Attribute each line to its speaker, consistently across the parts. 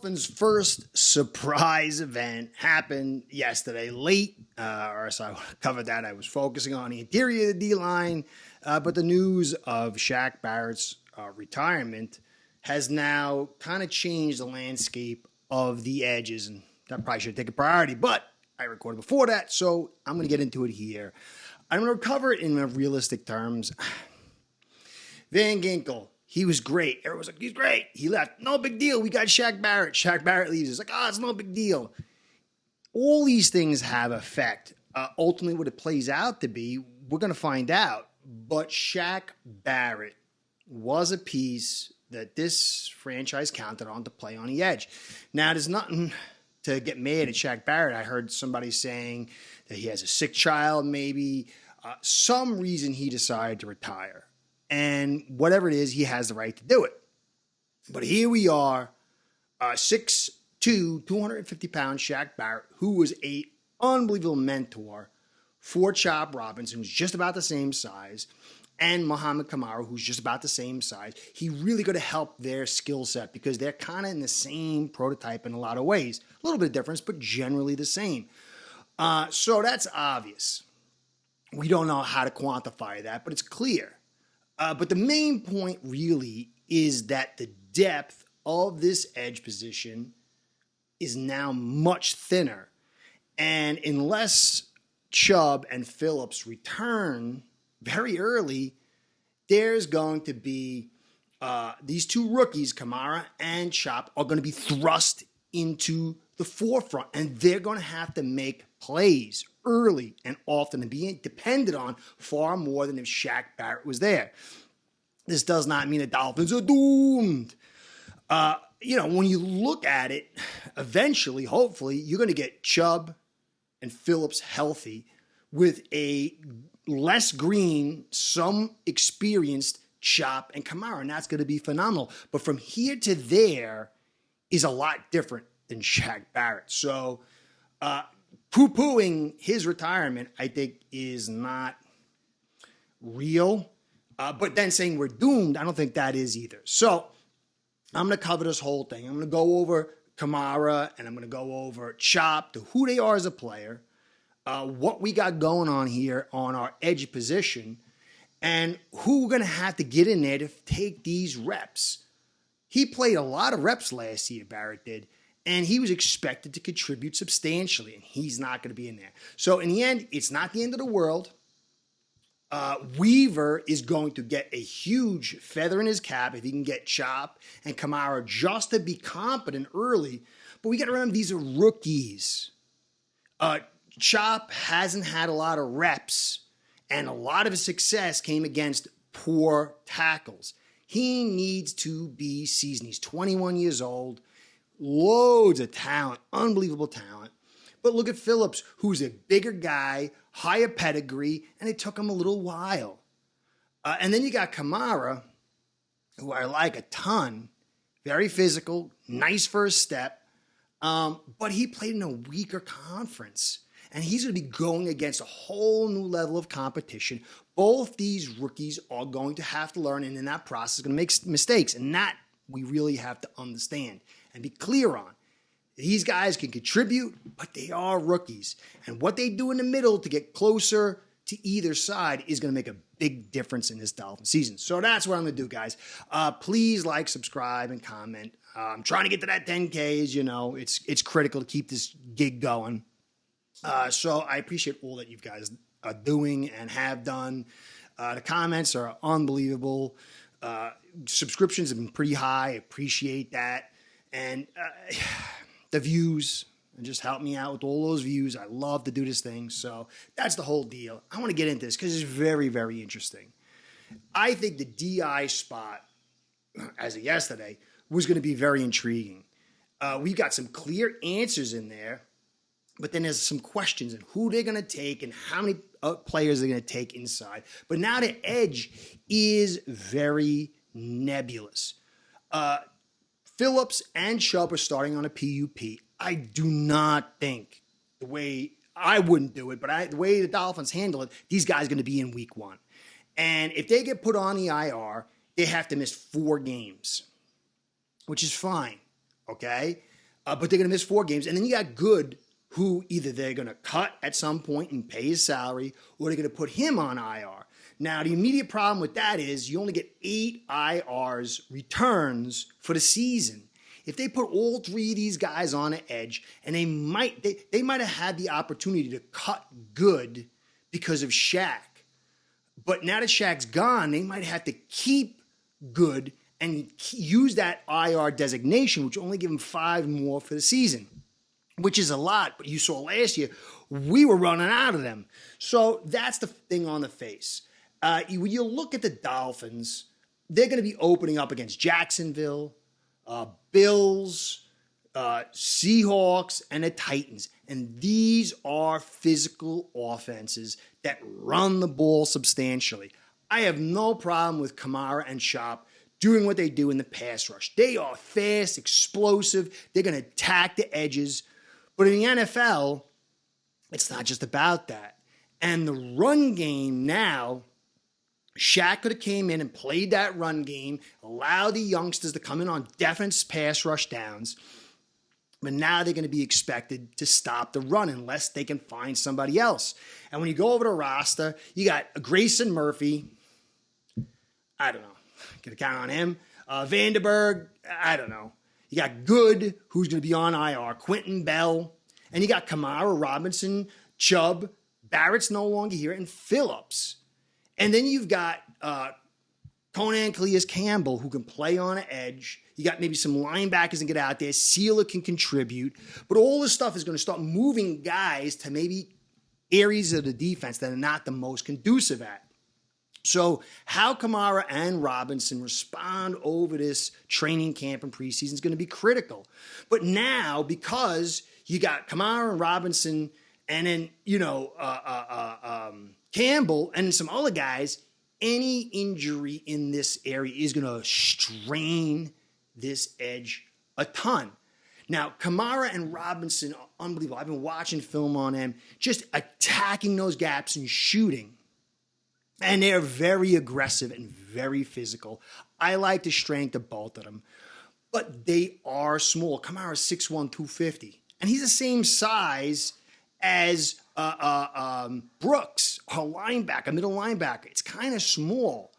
Speaker 1: Dolphins' first surprise event happened yesterday late, or so I covered that. I was focusing on the interior of the D-line, but the news of Shaq Barrett's retirement has now kind of changed the landscape of the edges, and that probably should take a priority, but I recorded before that, so I'm going to get into it here. I'm going to cover it in realistic terms. Van Ginkel, he was great. Everyone was like, he's great. He left. No big deal. We got Shaq Barrett. Shaq Barrett leaves. It's like, it's no big deal. All these things have effect. Ultimately, what it plays out to be, we're going to find out. But Shaq Barrett was a piece that this franchise counted on to play on the edge. Now, there's nothing to get mad at Shaq Barrett. I heard somebody saying that he has a sick child, maybe. Some reason he decided to retire. And whatever it is, he has the right to do it. But here we are, 6'2", 250-pound Shaq Barrett, who was an unbelievable mentor for Chop Robinson, who's just about the same size, and Muhammad Kamara, who's just about the same size. He really got to help their skill set because they're kind of in the same prototype in a lot of ways. A little bit of difference, but generally the same. So that's obvious. We don't know how to quantify that, but it's clear. But the main point really is that the depth of this edge position is now much thinner. And unless Chubb and Phillips return very early, there's going to be these two rookies, Kamara and Chop, are going to be thrust into the forefront. And they're going to have to make plays early and often and being depended on far more than if Shaq Barrett was there. This does not mean the Dolphins are doomed. When you look at it, eventually, hopefully, you're going to get Chubb and Phillips healthy with a less green, some experienced Chop and Kamara, and that's going to be phenomenal. But from here to there is a lot different than Shaq Barrett. So, poo-pooing his retirement, I think, is not real. But then saying we're doomed, I don't think that is either. So I'm going to cover this whole thing. I'm going to go over Kamara and I'm going to go over Chop, to who they are as a player, what we got going on here on our edge position, and who we're going to have to get in there to take these reps. He played a lot of reps last year, Barrett did. And he was expected to contribute substantially, and he's not going to be in there. So in the end, it's not the end of the world. Weaver is going to get a huge feather in his cap if he can get Chop and Kamara just to be competent early. But we got to remember, these are rookies. Chop hasn't had a lot of reps, and a lot of his success came against poor tackles. He needs to be seasoned. He's 21 years old. Loads of talent, unbelievable talent. But look at Phillips, who's a bigger guy, higher pedigree, and it took him a little while. And then you got Kamara, who I like a ton, very physical, nice first step, but he played in a weaker conference. And he's going to be going against a whole new level of competition. Both these rookies are going to have to learn, and in that process, going to make mistakes. And that we really have to understand and be clear on. These guys can contribute, but they are rookies. And what they do in the middle to get closer to either side is going to make a big difference in this Dolphin season. So that's what I'm going to do, guys. Please like, subscribe, and comment. I'm trying to get to that 10K. As you know, it's critical to keep this gig going. So I appreciate all that you guys are doing and have done. The comments are unbelievable. Subscriptions have been pretty high. I appreciate that. And the views, and just help me out with all those views. I love to do this thing. So that's the whole deal. I want to get into this because it's very, very interesting. I think the DI spot, as of yesterday, was going to be very intriguing. We've got some clear answers in there, but then there's some questions and who they're going to take and how many players they're going to take inside. But now the edge is very nebulous. Phillips and Chubb are starting on a PUP. I do not think the way I wouldn't do it, but the way the Dolphins handle it, these guys are going to be in week one. And if they get put on the IR, they have to miss 4 games, which is fine, okay? but they're going to miss 4 games. And then you got Good, who either they're going to cut at some point and pay his salary, or they're going to put him on IR. Now, the immediate problem with that is you only get 8 IRs returns for the season. If they put all 3 of these guys on the edge, and they might have had the opportunity to cut Good because of Shaq. But now that Shaq's gone, they might have to keep Good and use that IR designation, which will only give him 5 more for the season, which is a lot. But you saw last year, we were running out of them. So that's the thing on the face. When you look at the Dolphins, they're going to be opening up against Jacksonville, Bills, Seahawks, and the Titans. And these are physical offenses that run the ball substantially. I have no problem with Kamara and Chop doing what they do in the pass rush. They are fast, explosive. They're going to attack the edges. But in the NFL, it's not just about that. And the run game now, Shaq could have came in and played that run game, allowed the youngsters to come in on definite pass rush downs. But now they're going to be expected to stop the run unless they can find somebody else. And when you go over the roster, you got Grayson Murphy. I don't know. Going to count on him. Vandenberg. I don't know. You got Good, who's going to be on IR. Quentin Bell. And you got Kamara, Robinson, Chubb. Barrett's no longer here. And Phillips. And then you've got Conan Calais-Campbell, who can play on an edge. You got maybe some linebackers and get out there. Sealer can contribute. But all this stuff is going to start moving guys to maybe areas of the defense that are not the most conducive at. So how Kamara and Robinson respond over this training camp and preseason is going to be critical. But now, because you got Kamara and Robinson and then, Campbell and some other guys, any injury in this area is going to strain this edge a ton. Now, Kamara and Robinson are unbelievable. I've been watching film on them, just attacking those gaps and shooting. And they're very aggressive and very physical. I like the strength of both of them. But they are small. Kamara's 6'1", 250. And he's the same size as Brooks, a linebacker, middle linebacker. It's kind of small.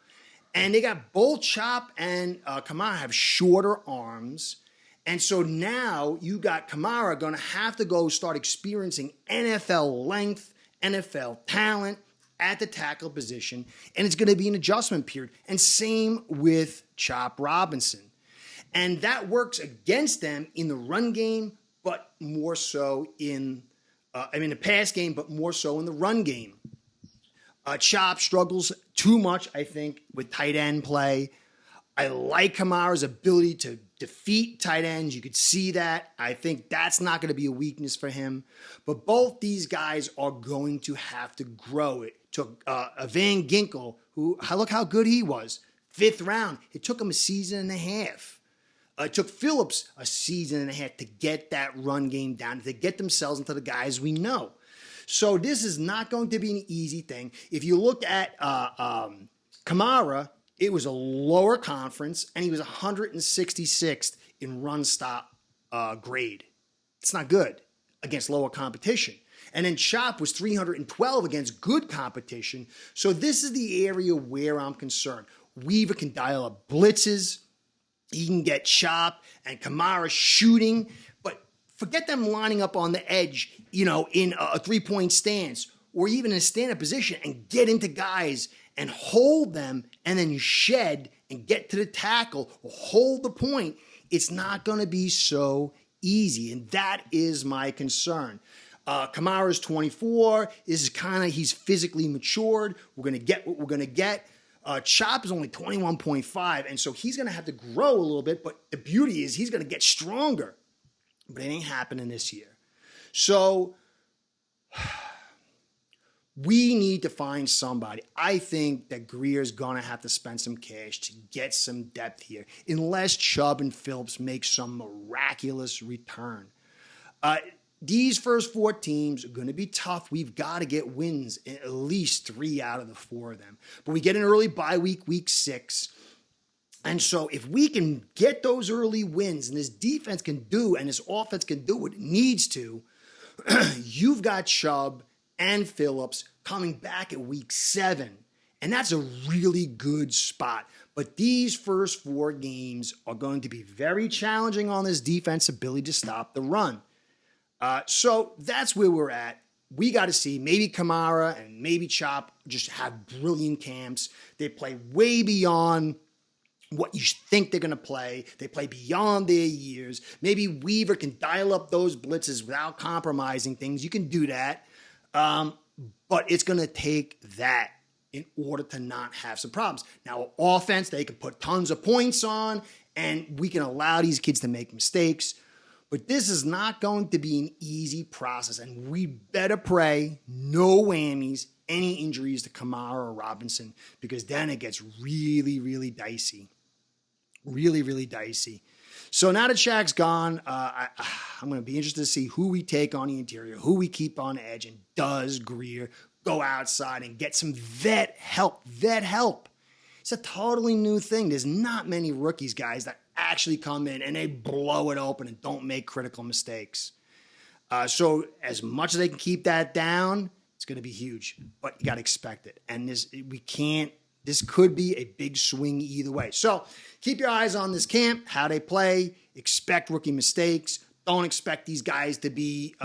Speaker 1: And they got both Chop and Kamara have shorter arms. And so now you got Kamara going to have to go start experiencing NFL length, NFL talent at the tackle position. And it's going to be an adjustment period. And same with Chop Robinson. And that works against them in the run game, but more so in the pass game, but more so in the run game. Chop struggles too much, I think, with tight end play. I like Kamara's ability to defeat tight ends. You could see that. I think that's not going to be a weakness for him. But both these guys are going to have to grow. It took Van Ginkel, who, look how good he was. 5th round. It took him a season and a half. It took Phillips a season and a half to get that run game down, to get themselves into the guys we know. So this is not going to be an easy thing. If you look at Kamara, it was a lower conference, and he was 166th in run stop grade. It's not good against lower competition. And then Chop was 312 against good competition. So this is the area where I'm concerned. Weaver can dial up blitzes. He can get Chop and Kamara shooting. But forget them lining up on the edge, in a 3-point stance or even in a stand-up position and get into guys and hold them and then shed and get to the tackle or hold the point. It's not going to be so easy. And that is my concern. Kamara's 24. He's physically matured. We're going to get what we're going to get. Chop is only 21.5, and so he's going to have to grow a little bit, but the beauty is he's going to get stronger. But it ain't happening this year. So we need to find somebody. I think that Greer's going to have to spend some cash to get some depth here, unless Chubb and Phillips make some miraculous return. These first 4 teams are going to be tough. We've got to get wins in at least 3 out of the 4 of them. But we get an early bye week, week 6. And so if we can get those early wins and this defense can do and this offense can do what it needs to, you've got Chubb and Phillips coming back at week 7. And that's a really good spot. But these first 4 games are going to be very challenging on this defense ability to stop the run. So that's where we're at. We got to see maybe Kamara and maybe Chop just have brilliant camps. They play way beyond what you think they're going to play. They play beyond their years. Maybe Weaver can dial up those blitzes without compromising things. You can do that. But it's going to take that in order to not have some problems. Now, offense, they can put tons of points on, and we can allow these kids to make mistakes. But this is not going to be an easy process, and we better pray no whammies, any injuries to Kamara or Robinson, because then it gets really, really dicey. Really, really dicey. So now that Shaq's gone, I'm going to be interested to see who we take on the interior, who we keep on edge, and does Greer go outside and get some vet help? It's a totally new thing. There's not many rookies, guys, that actually come in and they blow it open and don't make critical mistakes. So as much as they can keep that down, it's going to be huge. But you got to expect it. And this could be a big swing either way. So keep your eyes on this camp, how they play. Expect rookie mistakes. Don't expect these guys to be,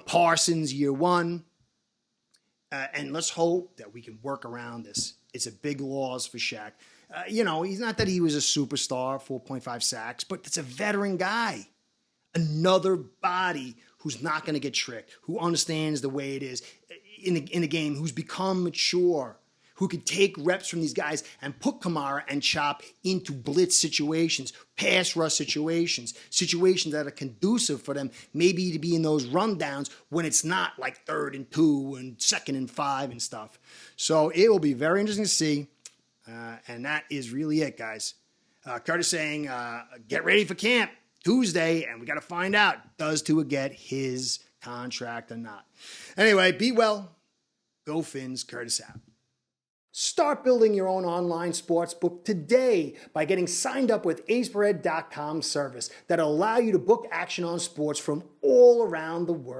Speaker 1: Parsons year 1. And let's hope that we can work around this. It's a big loss for Shaq. He's not that he was a superstar, 4.5 sacks, but it's a veteran guy. Another body who's not going to get tricked, who understands the way it is in the game, who's become mature, who could take reps from these guys and put Kamara and Chop into blitz situations, pass rush situations that are conducive for them, maybe to be in those rundowns when it's not like 3rd and 2 and 2nd and 5 and stuff. So it will be very interesting to see. And that is really it, guys. Curtis saying, get ready for camp Tuesday, and we got to find out, does Tua get his contract or not? Anyway, be well. Go Fins. Curtis out. Start building your own online sportsbook today by getting signed up with aceBread.com service that'll allow you to book action on sports from all around the world.